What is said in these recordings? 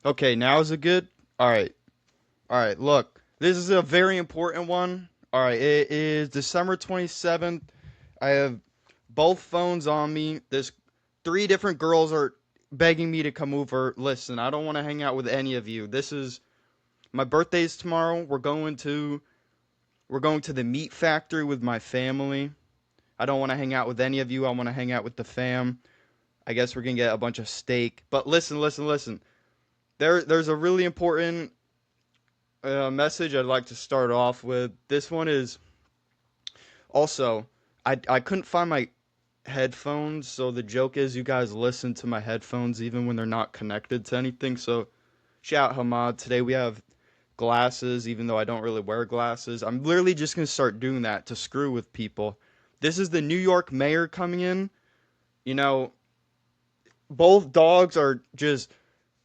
Okay, now is it good? All right. All right, look. This is a very important one. All right, it is December 27th. I have both phones on me. There's three different girls are begging me to come over. Listen, I don't want to hang out with any of you. This is my birthday's tomorrow. We're going to the meat factory with my family. I don't want to hang out with any of you. I want to hang out with the fam. I guess we're going to get a bunch of steak. But listen, listen, listen. There's a really important message I'd like to start off with. This one is also I couldn't find my headphones, so the joke is you guys listen to my headphones even when they're not connected to anything. So shout out Hamad. Today we have glasses, even though I don't really wear glasses. I'm literally just gonna start doing that to screw with people. This is the New York mayor coming in. You know, both dogs are just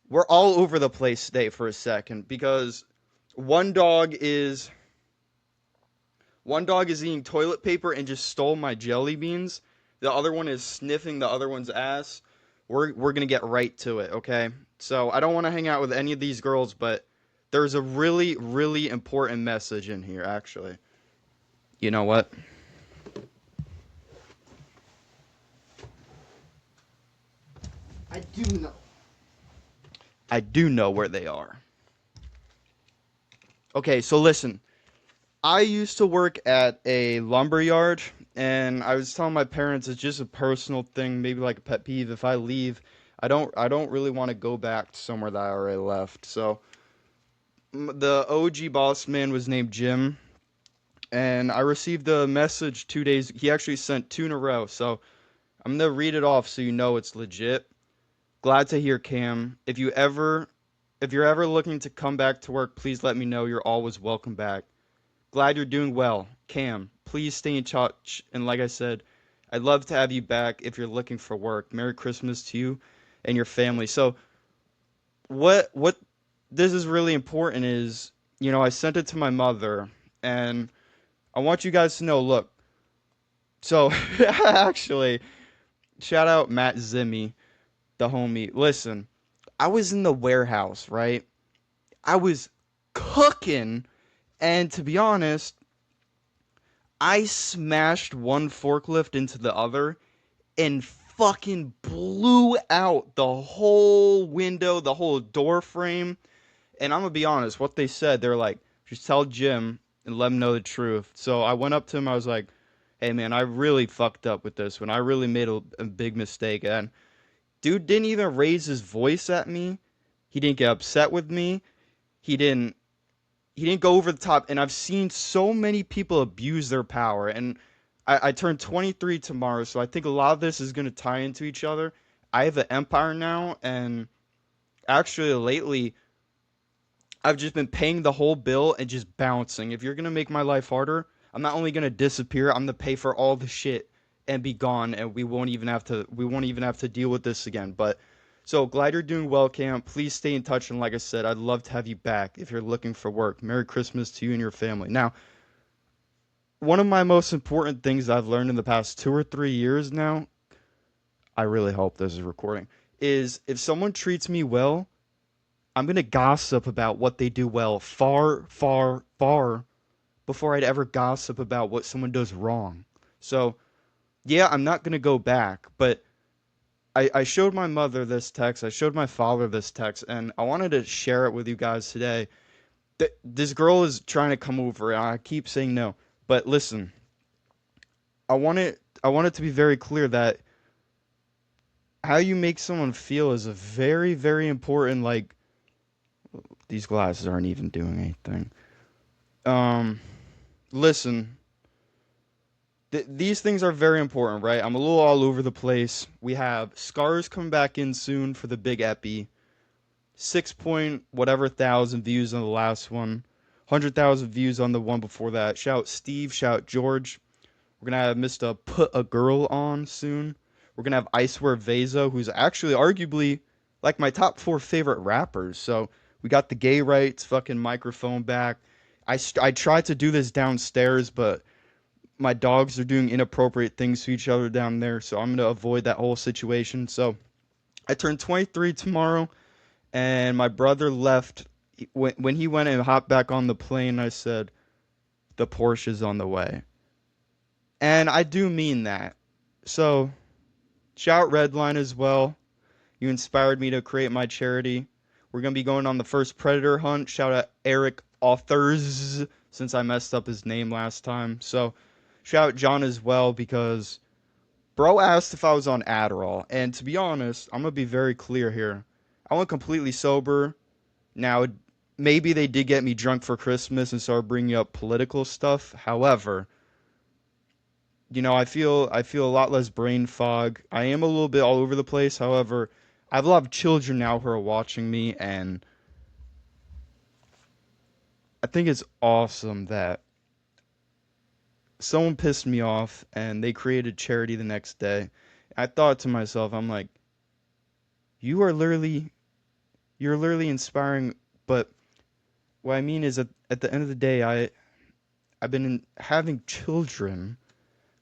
we're all over the place today for a second because one dog is one dog is eating toilet paper and just stole my jelly beans. The other one is sniffing the other one's ass. We're gonna get right to it, okay? So I don't want to hang out with any of these girls, but there's a really, really important message in here, actually. You know what? I do know. I do know where they are. Okay, so listen. I used to work at a lumber yard, and I was telling my parents it's just a personal thing, maybe like a pet peeve. If I leave, I don't really want to go back to somewhere that I already left. So the OG boss man was named Jim, and I received a message 2 days. He actually sent two in a row, so I'm gonna read it off so you know it's legit. Glad to hear, Cam. If you're ever looking to come back to work, please let me know. You're always welcome back. Glad you're doing well. Cam, please stay in touch. And like I said, I'd love to have you back if you're looking for work. Merry Christmas to you and your family. So, what this is really important is, I sent it to my mother and I want you guys to know, look. So, actually, shout out Matt Zimmy, the homie. Listen, I was in the warehouse, right? I was cooking, and to be honest, I smashed one forklift into the other and fucking blew out the whole window, the whole door frame. And I'm gonna be honest, what they said, they're like, just tell Jim and let him know the truth. So I went up to him, I was like, hey man, I really fucked up with this one. I really made a big mistake. And dude didn't even raise his voice at me. He didn't get upset with me. He didn't he didn't go over the top, and I've seen so many people abuse their power. And I turn 23 tomorrow, so I think a lot of this is going to tie into each other. I have an empire now, and actually lately I've just been paying the whole bill and just bouncing. If you're going to make my life harder, I'm not only going to disappear, I'm going to pay for all the shit and be gone, and we won't even have to deal with this again. But so glad you're doing well, Cam. Please stay in touch, and like I said, I'd love to have you back if you're looking for work. Merry Christmas to you and your family. Now, one of my most important things I've learned in the past 2 or 3 years now, I really hope this is recording, is if someone treats me well, I'm gonna gossip about what they do well far, far, far before I'd ever gossip about what someone does wrong. So yeah, I'm not gonna go back, but I showed my mother this text, I showed my father this text, and I wanted to share it with you guys today. This girl is trying to come over, and I keep saying no. But listen, I want it to be very clear that how you make someone feel is a very, very important. Like these glasses aren't even doing anything. Um, listen, these things are very important, right? I'm a little all over the place. We have Scars coming back in soon for the big epi. 6 point whatever thousand views on the last one. 100,000 views on the one before that. Shout Steve, shout George. We're gonna have Mr. Put a Girl on soon. We're gonna have Icewear Vazo, who's actually arguably like my top four favorite rappers. So we got the gay rights fucking microphone back. I tried to do this downstairs, but my dogs are doing inappropriate things to each other down there, so I'm gonna avoid that whole situation. So I turn 23 tomorrow, And my brother left when he went and hopped back on the plane. I said, "The Porsche's on the way," and I do mean that. So shout Redline as well. You inspired me to create my charity. We're gonna be going on the first predator hunt. Shout out Eric Authors since I messed up his name last time. So shout out John as well because bro asked if I was on Adderall, and to be honest, I'm gonna be very clear here. I went completely sober. Now, maybe they did get me drunk for Christmas and started bringing up political stuff. However, I feel a lot less brain fog. I am a little bit all over the place. However, I have a lot of children now who are watching me, and I think it's awesome that someone pissed me off and they created charity the next day. I thought to myself, I'm like, you are literally you're literally inspiring, but what I mean is at the end of the day, I've been having children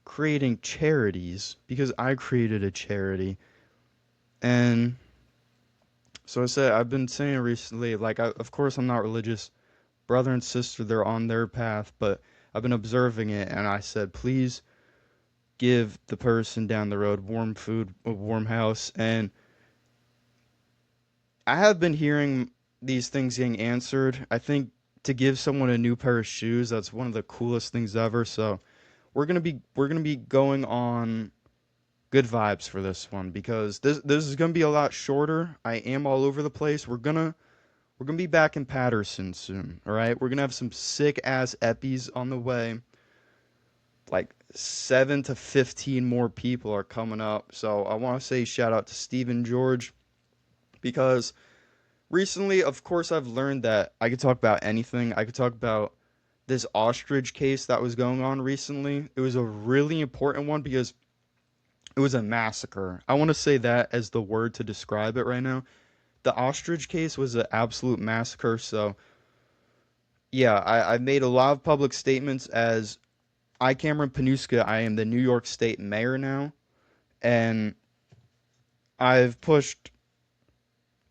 creating charities because I created a charity. And so I said, I've been saying recently, like, of course, I'm not religious. Brother and sister, they're on their path, but I've been observing it, and I said, please give the person down the road warm food, a warm house. And I have been hearing these things getting answered. I think to give someone a new pair of shoes, that's one of the coolest things ever. So we're gonna be going on good vibes for this one because this is gonna be a lot shorter. I am all over the place. We're gonna be back in Patterson soon. All right, we're gonna have some sick ass epis on the way. Like 7 to 15 more people are coming up. So I want to say shout out to Stephen George because recently, of course, I've learned that I could talk about anything. I could talk about this ostrich case that was going on recently. It was a really important one because it was a massacre. I want to say that as the word to describe it right now. The ostrich case was an absolute massacre. So, yeah, I made a lot of public statements as I, Cameron Panuska, I am the New York State mayor now. And I've pushed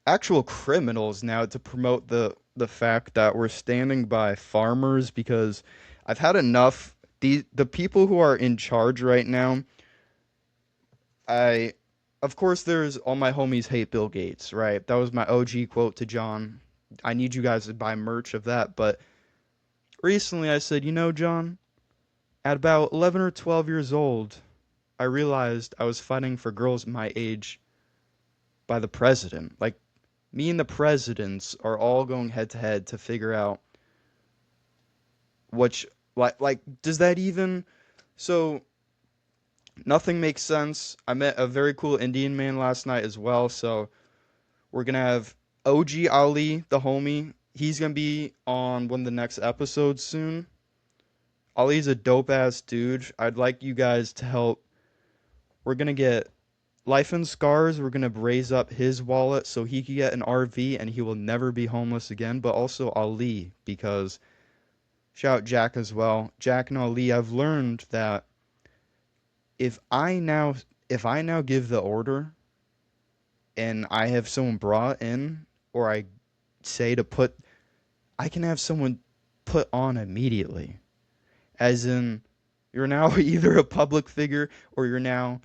actual criminals now to promote the fact that we're standing by farmers because I've had enough. The people who are in charge right now, I of course there's all my homies hate Bill Gates, right? That was my OG quote to John. I need you guys to buy merch of that, but recently I said, John, at about 11 or 12 years old, I realized I was fighting for girls my age by the president. Like me and the presidents are all going head to head to figure out which like does that even so nothing makes sense. I met a very cool Indian man last night as well, so we're gonna have OG Ali, the homie. He's gonna be on one of the next episodes soon. Ali's a dope ass dude. I'd like you guys to help. We're gonna get Life and Scars. We're gonna raise up his wallet so he can get an RV and he will never be homeless again. But also Ali because shout out Jack as well. Jack and Ali. I've learned that if I now if I now give the order and I have someone brought in or I say to put I can have someone put on immediately. As in you're now either a public figure or you're now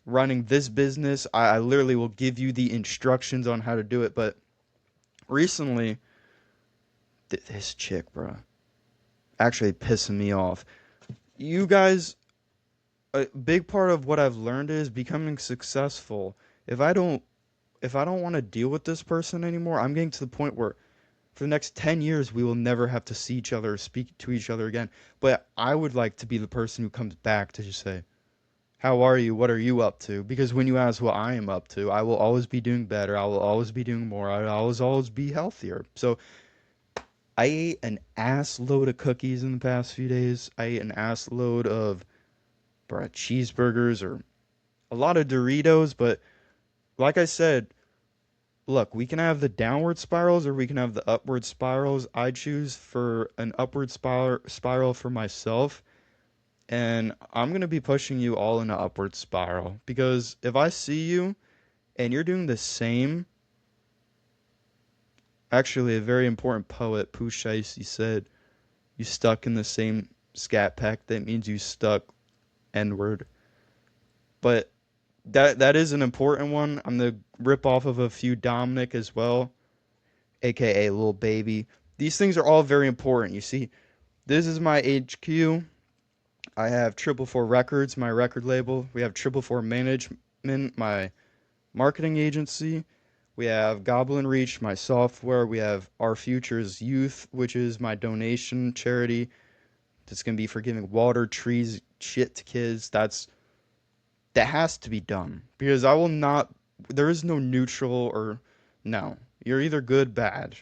running this business. I literally will give you the instructions on how to do it. But recently, this chick, bro, actually pissing me off. You guys, a big part of what I've learned is becoming successful. If I don't if I don't want to deal with this person anymore, I'm getting to the point where for the next 10 years we will never have to see each other or speak to each other again. But I would like to be the person who comes back to just say, "How are you? What are you up to?" Because when you ask what I am up to, I will always be doing better. I will always be doing more. I will always be healthier. So I ate an ass load of cookies in the past few days. I ate an ass load of cheeseburgers or a lot of Doritos. But like I said, look, we can have the downward spirals or we can have the upward spirals. I choose for an upward spiral for myself. And I'm going to be pushing you all in an upward spiral because if I see you and you're doing the same Actually, a very important poet, Pooh Shiesty, said, "You stuck in the same scat pack. That means you stuck N-word." But that is an important one. I'm gonna rip off of a few Dominic as well, aka Lil Baby. These things are all very important. You see, this is my HQ. I have Triple Four Records, my record label. We have Triple Four Management, my marketing agency. We have Goblin Reach, my software. We have Our Futures Youth, which is my donation charity. That's gonna be for giving water, trees, shit to kids. That has to be done because I will not. There is no neutral or no. You're either good, bad.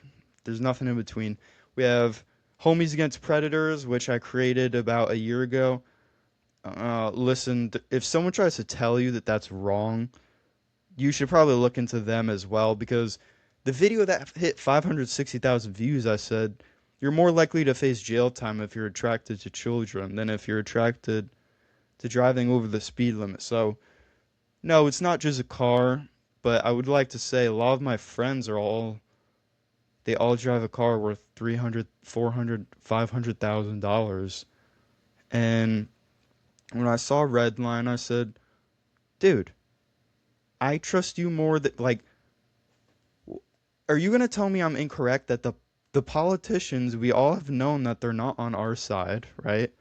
There's nothing in between. We have Homies Against Predators, which I created about a year ago. Listen, if someone tries to tell you that that's wrong, you should probably look into them as well because the video that hit 560,000 views, I said, you're more likely to face jail time if you're attracted to children than if you're attracted to driving over the speed limit. So, no, it's not just a car, but I would like to say a lot of my friends they all drive a car worth 300, 400, $500,000. And when I saw Redline, I said, dude, I trust you more that like are you going to tell me I'm incorrect that the politicians we all have known that they're not on our side, right?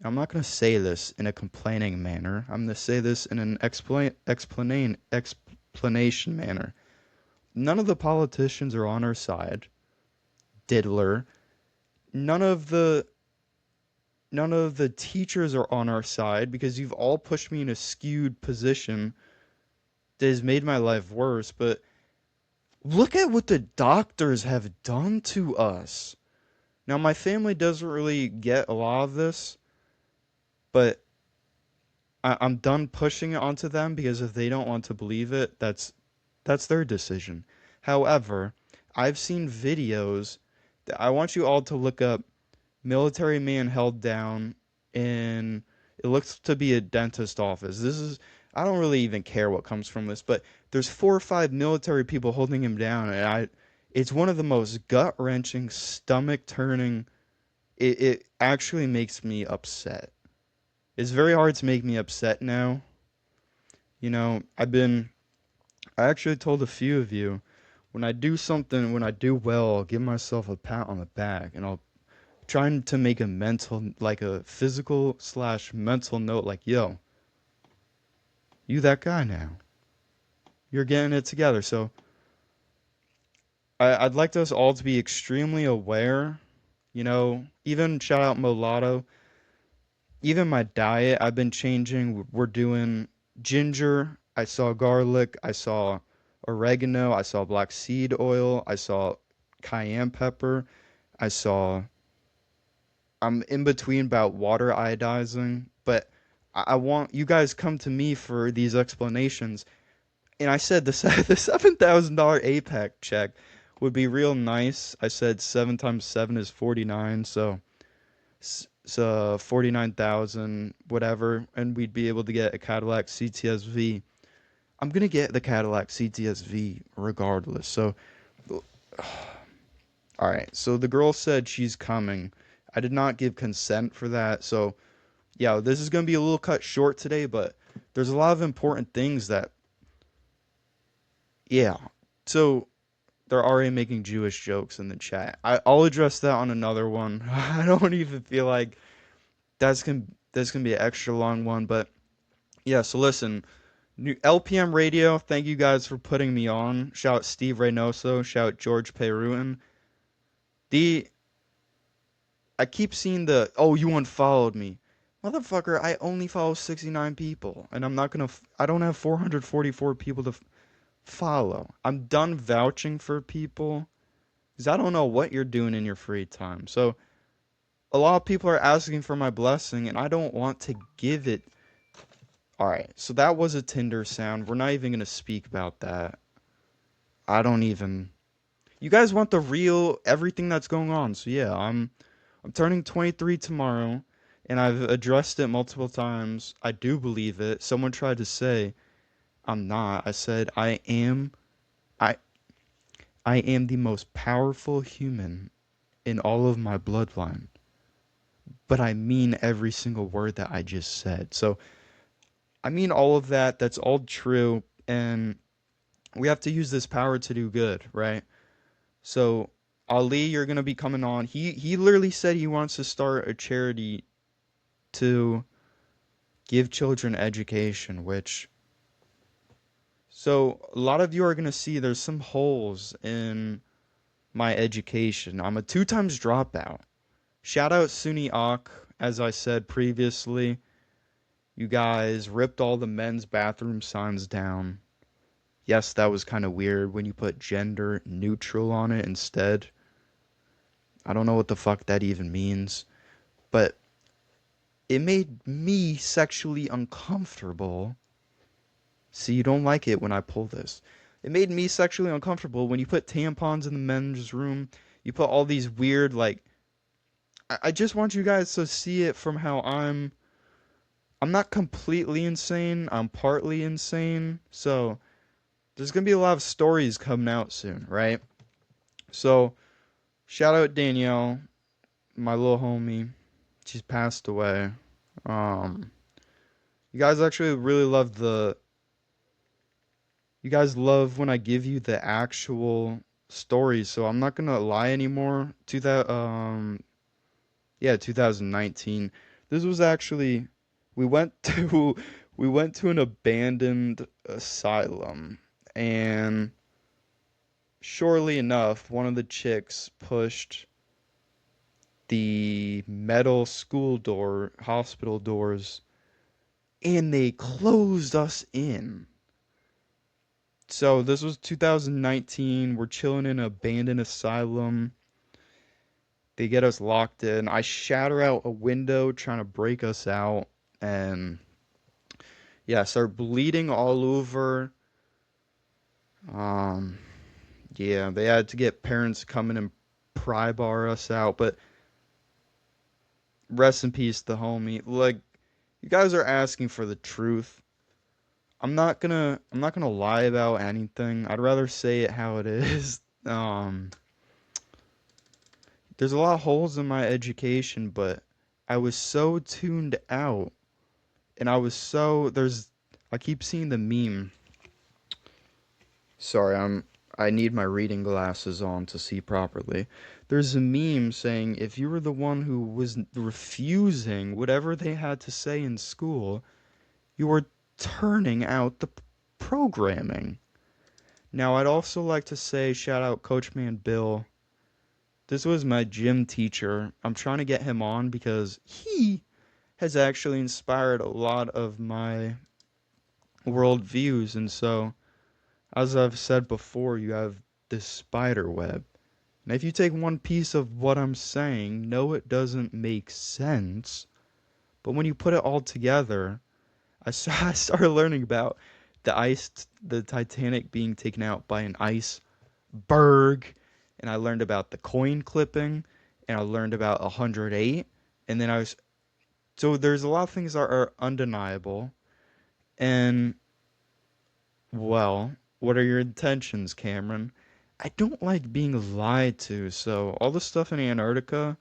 I'm not going to say this in a complaining manner. I'm going to say this in an explanation manner. None of the politicians are on our side. Diddler. None of the none of the teachers are on our side because you've all pushed me in a skewed position that has made my life worse, but look at what the doctors have done to us. Now my family doesn't really get a lot of this, but I'm done pushing it onto them because if they don't want to believe it, that's their decision. However, I've seen videos that I want you all to look up military man held down in it looks to be a dentist office. This is I don't really even care what comes from this, but there's 4 or 5 military people holding him down and I it's one of the most gut-wrenching, stomach-turning it actually makes me upset. It's very hard to make me upset now. You know, I actually told a few of you when I do something, when I do well, I'll give myself a pat on the back and I'll trying to make a mental, like a physical slash mental note, like, yo, you that guy now. You're getting it together. So I'd like us all to be extremely aware. You know, even shout out Mulatto. Even my diet, I've been changing. We're doing ginger. I saw garlic. I saw oregano. I saw black seed oil. I saw cayenne pepper. I saw I'm in between about water iodizing, but I want you guys come to me for these explanations. And I said the $7,000 APAC check would be real nice. I said 7 times 7 is 49, so 49,000 whatever, and we'd be able to get a Cadillac CTS-V. I'm gonna get the Cadillac CTS-V regardless. So, all right. So the girl said she's coming. I did not give consent for that, so yeah, this is going to be a little cut short today, but there's a lot of important things that, yeah. So they're already making Jewish jokes in the chat. I'll address that on another one. I don't even feel like that's gonna be an extra long one, but yeah. So listen, new LPM Radio. Thank you guys for putting me on. Shout Steve Reynoso. Shout George Peyrutin. The I keep seeing the oh you unfollowed me. Motherfucker, I only follow 69 people, and I don't have 444 people to follow. I'm done vouching for people because I don't know what you're doing in your free time. So, a lot of people are asking for my blessing, and I don't want to give it. Alright, so that was a Tinder sound. We're not even going to speak about that. I don't even. You guys want the real everything that's going on. So, yeah, I'm turning 23 tomorrow, and I've addressed it multiple times. I do believe it. Someone tried to say I'm not. I said I am. I I am the most powerful human in all of my bloodline. But I mean every single word that I just said. So, I mean all of that. That's all true. And we have to use this power to do good, right? So, Ali, you're going to be coming on. He literally said he wants to start a charity to give children education, which so a lot of you are going to see there's some holes in my education. I'm a two times dropout. Shout out SUNY Ak, as I said previously. You guys ripped all the men's bathroom signs down. Yes, that was kind of weird when you put gender neutral on it instead. I don't know what the fuck that even means, but it made me sexually uncomfortable. See, you don't like it when I pull this. It made me sexually uncomfortable when you put tampons in the men's room. You put all these weird, like, I just want you guys to see it from how I'm not completely insane. I'm partly insane. So there's gonna be a lot of stories coming out soon, right? So shout out Danielle, my little homie. She's passed away. Um, you guys actually really love the. You guys love when I give you the actual stories, so I'm not gonna lie anymore. 2019. This was actually we went to we went to an abandoned asylum, and surely enough, one of the chicks pushed the metal school door, hospital doors, and they closed us in. So this was 2019. We're chilling in an abandoned asylum. They get us locked in. I shatter out a window trying to break us out, and yeah, start bleeding all over. Um, yeah, they had to get parents to come in and pry bar us out, but rest in peace, the homie. Like, you guys are asking for the truth. I'm not gonna lie about anything. I'd rather say it how it is. There's a lot of holes in my education, but I was so tuned out, and I keep seeing the meme. Sorry, I need my reading glasses on to see properly. There's a meme saying if you were the one who was refusing whatever they had to say in school, you were turning out the programming. Now, I'd also like to say shout out Coachman Bill. This was my gym teacher. I'm trying to get him on because he has actually inspired a lot of my world views. And so, as I've said before, you have this spider web. And if you take one piece of what I'm saying, no, it doesn't make sense. But when you put it all together, I started learning about the Titanic being taken out by an iceberg, and I learned about the coin clipping, and I learned about 108, and then so there's a lot of things that are undeniable, and well, what are your intentions, Cameron? I don't like being lied to, so all the stuff in Antarctica,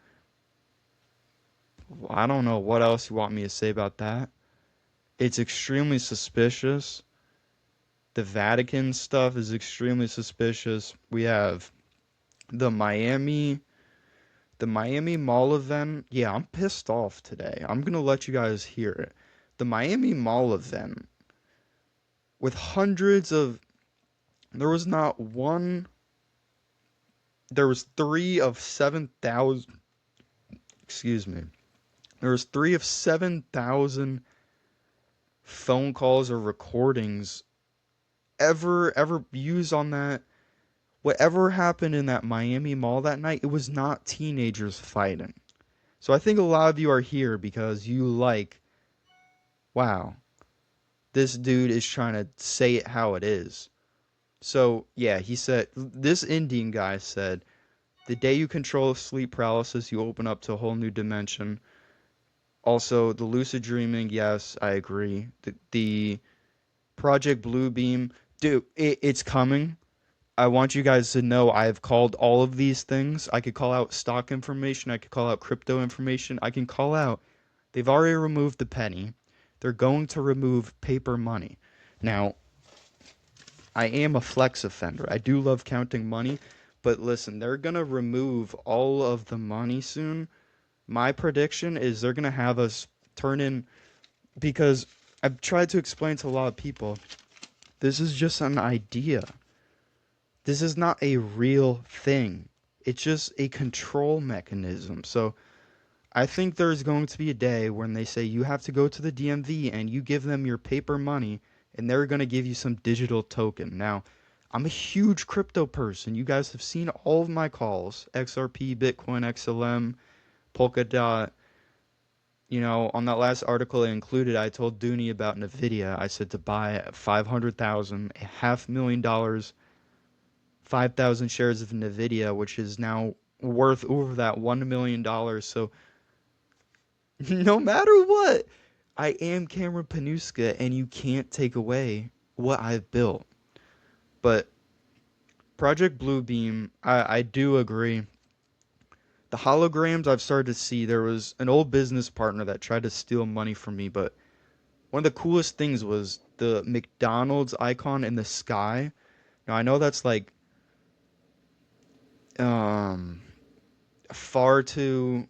I don't know what else you want me to say about that. It's extremely suspicious. The Vatican stuff is extremely suspicious. We have the Miami the Miami Mall event. Yeah, I'm pissed off today. I'm going to let you guys hear it. The Miami Mall event with hundreds of there was not one there was 3 of 7,000 excuse me. There was 3 of 7,000 phone calls or recordings ever used on that. Whatever happened in that Miami Mall that night, it was not teenagers fighting. So I think a lot of you are here because you like, wow, this dude is trying to say it how it is. So yeah, he said, this Indian guy said, the day you control sleep paralysis, you open up to a whole new dimension. Also, the lucid dreaming, yes, I agree. The Project Bluebeam, dude, it's coming. I want you guys to know I have called all of these things. I could call out stock information. I could call out crypto information. I can call out. They've already removed the penny. They're going to remove paper money. Now, I am a flex offender. I do love counting money, but listen, they're going to remove all of the money soon. My prediction is they're going to have us turn in because I've tried to explain to a lot of people this is just an idea. This is not a real thing. It's just a control mechanism. So I think there's going to be a day when they say you have to go to the DMV and you give them your paper money and they're going to give you some digital token. Now, I'm a huge crypto person. You guys have seen all of my calls XRP, Bitcoin, XLM, Polkadot. You know, on that last article I included, I told Dooney about NVIDIA. I said to buy 500,000, $500,000, 5,000 shares of NVIDIA, which is now worth over that $1 million. So no matter what, I am Cameron Panuska, and you can't take away what I've built. But Project Bluebeam, I do agree. The holograms I've started to see, there was an old business partner that tried to steal money from me, but one of the coolest things was the McDonald's icon in the sky. Now I know that's like um far too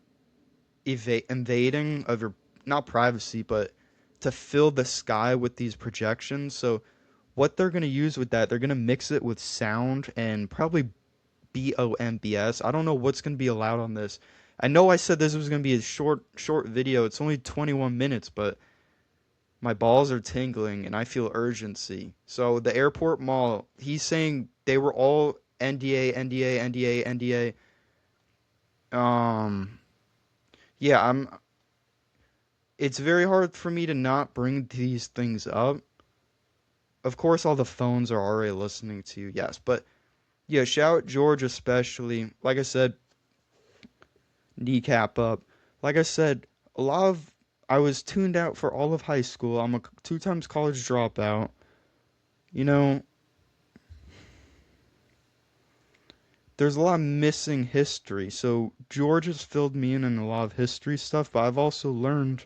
invading of your not privacy, but to fill the sky with these projections. So what they're going to use with that, they're going to mix it with sound and probably BOMBS. I don't know what's going to be allowed on this. I know I said this was going to be a short video. It's only 21 minutes, but my balls are tingling and I feel urgency. So the airport mall, he's saying they were all NDA, NDA, NDA, NDA. Yeah, it's very hard for me to not bring these things up. Of course, all the phones are already listening to you, yes, but yeah, shout George especially. Like I said, kneecap up. Like I said, a lot of I was tuned out for all of high school. I'm a two times college dropout. You know, there's a lot of missing history. So George has filled me in a lot of history stuff, but I've also learned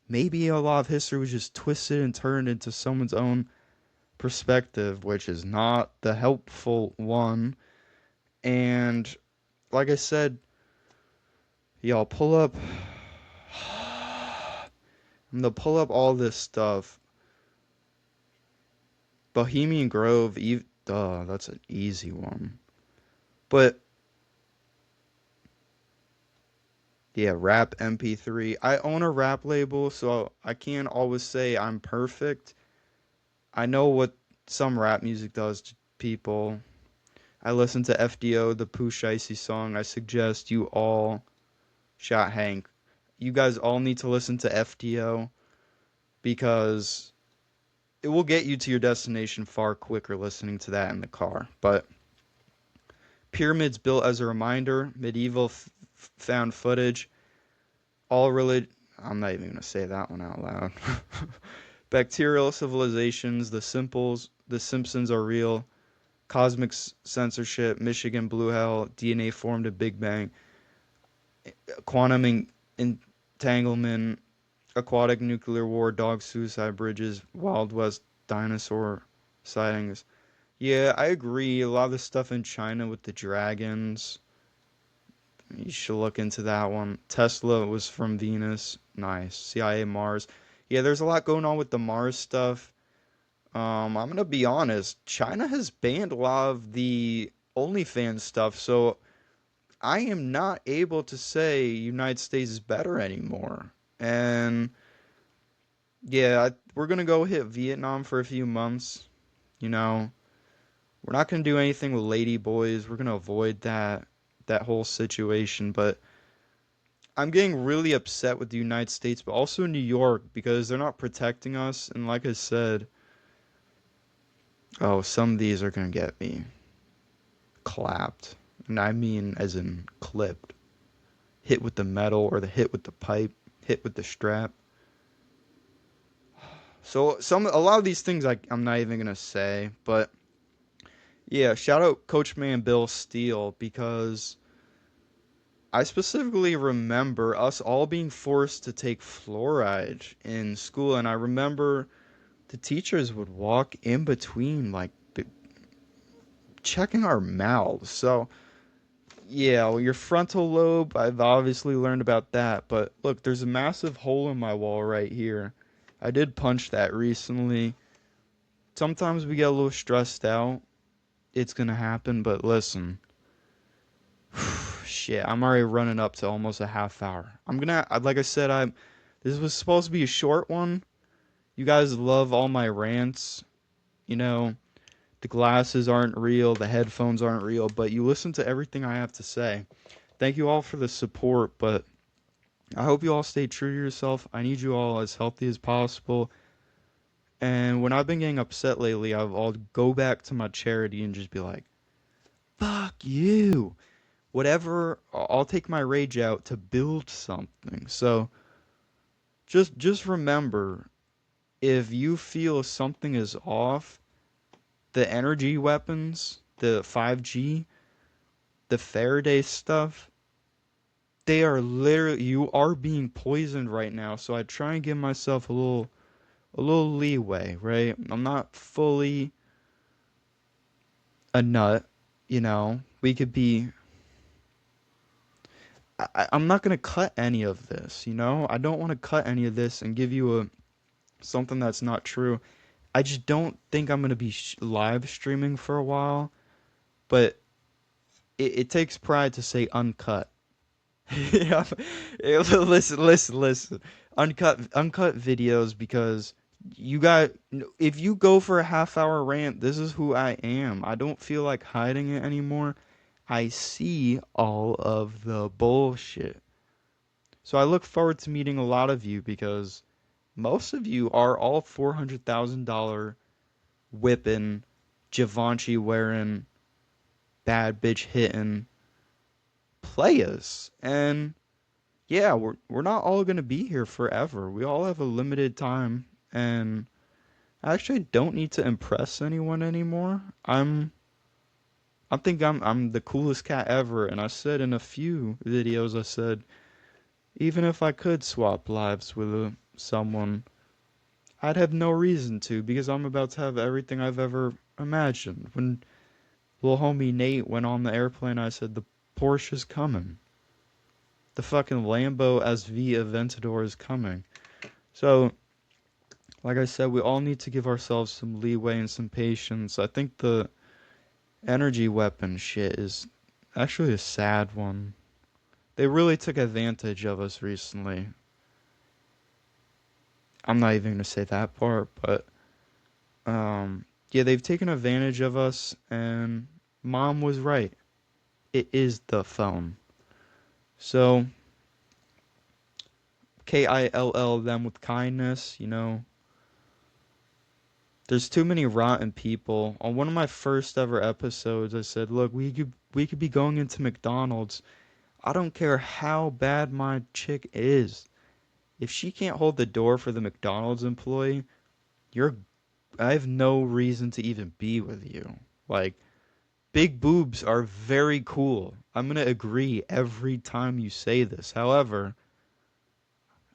maybe a lot of history was just twisted and turned into someone's own perspective, which is not the helpful one. And like I said, y'all pull up. I'm gonna pull up all this stuff. Bohemian Grove, duh, that's an easy one. But yeah, rap MP3. I own a rap label, so I can't always say I'm perfect. I know what some rap music does to people. I listen to FDO, the Pooh Shiesty song. I suggest you all, Shot Hank, you guys all need to listen to FDO because it will get you to your destination far quicker listening to that in the car. But pyramids built as a reminder, medieval found footage, all religion. I'm not even gonna say that one out loud. Bacterial civilizations, the Simpsons are real, cosmic censorship, Michigan blue hell, DNA formed a Big Bang, quantum entanglement, aquatic nuclear war, dog suicide bridges, Wild West dinosaur sightings. Yeah, I agree. A lot of the stuff in China with the dragons, you should look into that one. Tesla was from Venus. Nice. CIA Mars. Yeah, there's a lot going on with the Mars stuff. I'm gonna be honest. China has banned a lot of the OnlyFans stuff, so I am not able to say United States is better anymore. And yeah, we're gonna go hit Vietnam for a few months. You know, we're not gonna do anything with lady boys. We're gonna avoid that whole situation. But I'm getting really upset with the United States, but also New York because they're not protecting us. And like I said, oh, some of these are gonna get me clapped, and I mean as in clipped, hit with the metal or the hit with the pipe, hit with the strap. So a lot of these things I'm not even gonna say, but Yeah, shout out Coach Man Bill Steele because I specifically remember us all being forced to take fluoride in school, and I remember the teachers would walk in between, like checking our mouths. So, yeah, well, your frontal lobe, I've obviously learned about that, but look, there's a massive hole in my wall right here. I did punch that recently. Sometimes we get a little stressed out. It's gonna happen, but listen. Shit, I'm already running up to almost a half hour. Like I said, this was supposed to be a short one. You guys love all my rants. You know, the glasses aren't real, the headphones aren't real, but you listen to everything I have to say. Thank you all for the support, but I hope you all stay true to yourself. I need you all as healthy as possible. And when I've been getting upset lately, I'll go back to my charity and just be like, fuck you. Whatever, I'll take my rage out to build something. So just remember, if you feel something is off, the energy weapons, the 5G, the Faraday stuff, they are literally, you are being poisoned right now. So I try and give myself a little leeway, right? I'm not fully a nut, you know. We could be I'm not gonna cut any of this, you know. I don't want to cut any of this and give you a something that's not true. I just don't think I'm gonna be live streaming for a while, but it takes pride to say uncut. Yeah, listen. Uncut videos because you got if you go for a half hour rant, this is who I am. I don't feel like hiding it anymore. I see all of the bullshit. So I look forward to meeting a lot of you because most of you are all $400,000 whipping, Givenchy wearing, bad bitch hitting players. And yeah, we're not all gonna be here forever. We all have a limited time, and I actually don't need to impress anyone anymore. I think I'm the coolest cat ever, and I said in a few videos, I said even if I could swap lives with someone, I'd have no reason to because I'm about to have everything I've ever imagined. When little homie Nate went on the airplane, I said the Porsche's coming. The fucking Lambo SV Aventador is coming. So, like I said, we all need to give ourselves some leeway and some patience. I think the energy weapon shit is actually a sad one. They really took advantage of us recently. I'm not even gonna say that part, but yeah, they've taken advantage of us, and mom was right. It is the phone. So KILL them with kindness, you know. There's too many rotten people. On one of my first ever episodes, I said, "Look, we could be going into McDonald's. I don't care how bad my chick is. If she can't hold the door for the McDonald's employee, you're I have no reason to even be with you." Like, big boobs are very cool. I'm going to agree every time you say this. However,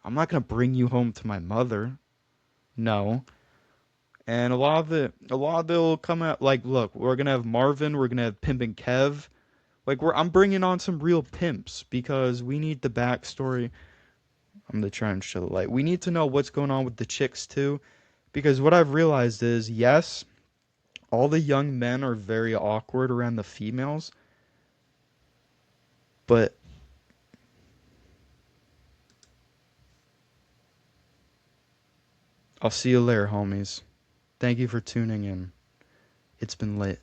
I'm not going to bring you home to my mother. No. And a lot of it will come out like, look, we're gonna have Marvin, we're gonna have Pimp and Kev. Like I'm bringing on some real pimps because we need the backstory. I'm gonna try and show the light. We need to know what's going on with the chicks too, because what I've realized is, yes, all the young men are very awkward around the females, but I'll see you later, homies. Thank you for tuning in. It's been lit.